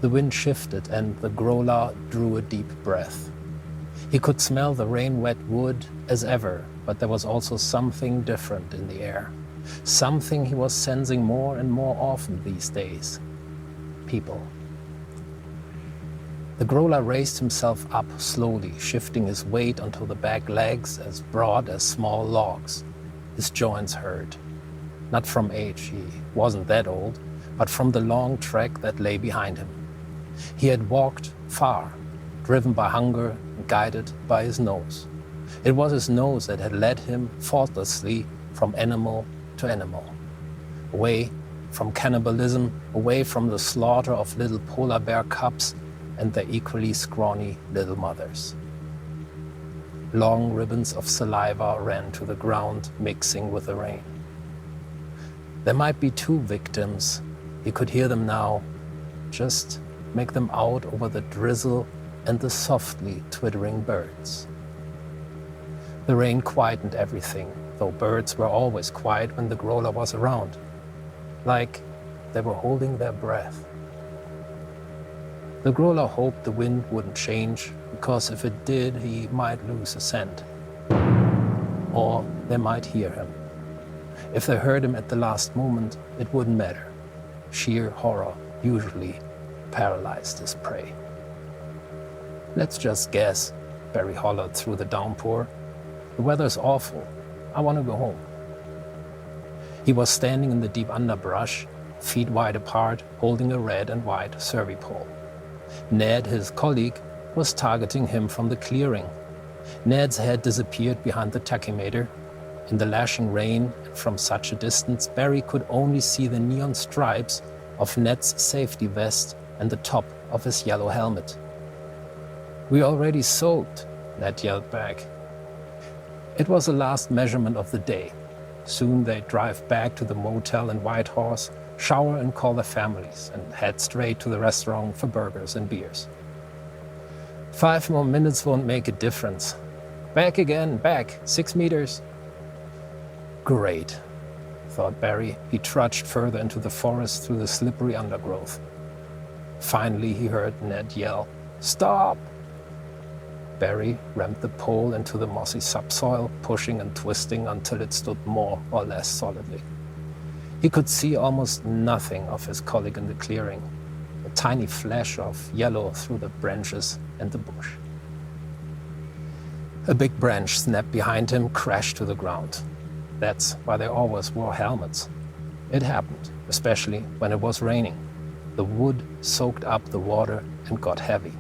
The wind shifted and the Grolar drew a deep breath. He could smell the rain-wet wood as ever, but there was also something different in the air. Something he was sensing more and more often these days. People. The Grolar raised himself up slowly, shifting his weight onto the back legs as broad as small logs. His joints hurt. Not from age, he wasn't that old, but from the long trek that lay behind him. He had walked far, driven by hunger and guided by his nose. It was his nose that had led him faultlessly from animal to animal, away from cannibalism, away from the slaughter of little polar bear cubs and their equally scrawny little mothers. Long ribbons of saliva ran to the ground, mixing with the rain. There might be 2 victims. He could hear them now. Just make them out over the drizzle and the softly twittering birds. The rain quietened everything, though birds were always quiet when the Grolar was around, like they were holding their breath. The Grolar hoped the wind wouldn't change, because if it did, he might lose a scent. Or they might hear him. If they heard him at the last moment, it wouldn't matter. Sheer horror usually paralyzed his prey. Let's just guess, Barry hollered through the downpour. The weather's awful. I want to go home. He was standing in the deep underbrush, feet wide apart, holding a red and white survey pole. Ned, his colleague, was targeting him from the clearing. Ned's head disappeared behind the tachymeter. In the lashing rain, and from such a distance, Barry could only see the neon stripes of Ned's safety vest and the top of his yellow helmet. "We already soaked," Ned yelled back. It was the last measurement of the day. Soon they'd drive back to the motel in Whitehorse, shower and call their families, and head straight to the restaurant for burgers and beers. 5 more minutes won't make a difference. Back again, back, 6 meters. Great, thought Barry. He trudged further into the forest through the slippery undergrowth. Finally, he heard Ned yell, "Stop!" Barry rammed the pole into the mossy subsoil, pushing and twisting until it stood more or less solidly. He could see almost nothing of his colleague in the clearing, a tiny flash of yellow through the branches and the bush. A big branch snapped behind him, crashed to the ground. That's why they always wore helmets. It happened, especially when it was raining. The wood soaked up the water and got heavy.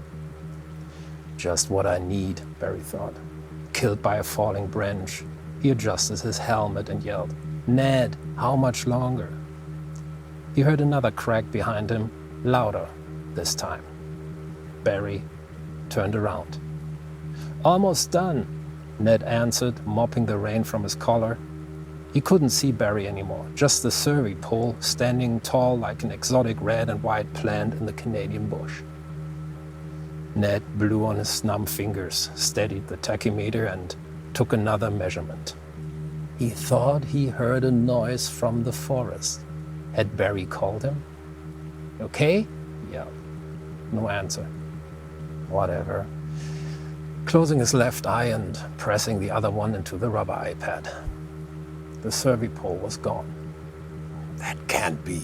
Just what I need, Barry thought. Killed by a falling branch, he adjusted his helmet and yelled, "Ned, how much longer?" He heard another crack behind him, louder this time. Barry turned around. "Almost done," Ned answered, mopping the rain from his collar. He couldn't see Barry anymore, just the survey pole standing tall like an exotic red and white plant in the Canadian bush. Ned blew on his numb fingers, steadied the tachymeter, and took another measurement. He thought he heard a noise from the forest. Had Barry called him? "Okay?" he yelled. No answer. Whatever. Closing his left eye and pressing the other one into the rubber eye pad. The survey pole was gone. That can't be.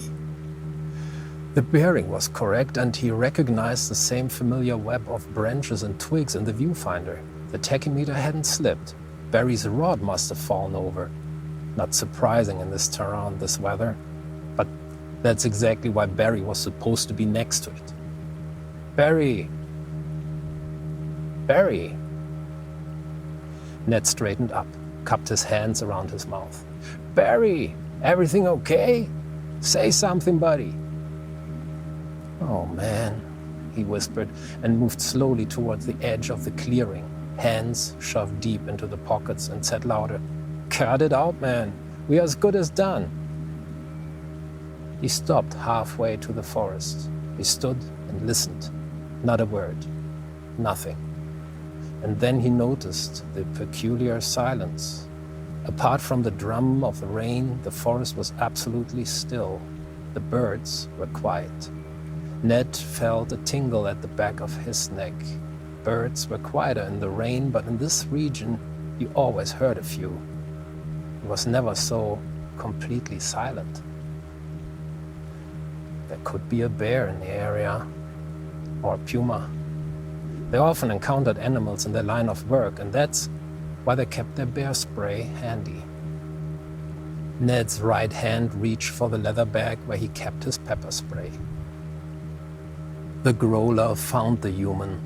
The bearing was correct, and he recognized the same familiar web of branches and twigs in the viewfinder. The tachymeter hadn't slipped. Barry's rod must have fallen over. Not surprising in this terrain, this weather. But that's exactly why Barry was supposed to be next to it. "Barry! Barry!" Ned straightened up, cupped his hands around his mouth. "Barry! Everything okay? Say something, buddy." "Oh, man," he whispered and moved slowly towards the edge of the clearing, hands shoved deep into the pockets, and said louder, "Cut it out, man. We are as good as done." He stopped halfway to the forest. He stood and listened. Not a word. Nothing. And then he noticed the peculiar silence. Apart from the drum of the rain, the forest was absolutely still. The birds were quiet. Ned felt a tingle at the back of his neck. Birds were quieter in the rain, but in this region you always heard a few. It was never so completely silent. There could be a bear in the area, or a puma. They often encountered animals in their line of work, and that's why they kept their bear spray handy. Ned's right hand reached for the leather bag where he kept his pepper spray. The Grolar found the human.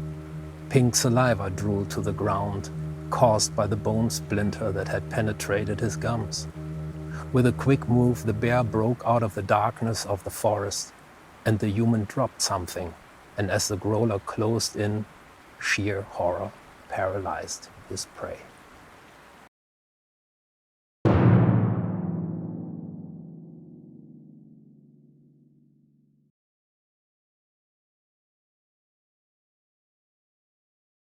Pink saliva drooled to the ground, caused by the bone splinter that had penetrated his gums. With a quick move, the bear broke out of the darkness of the forest, and the human dropped something, and as the Grolar closed in, sheer horror paralyzed his prey.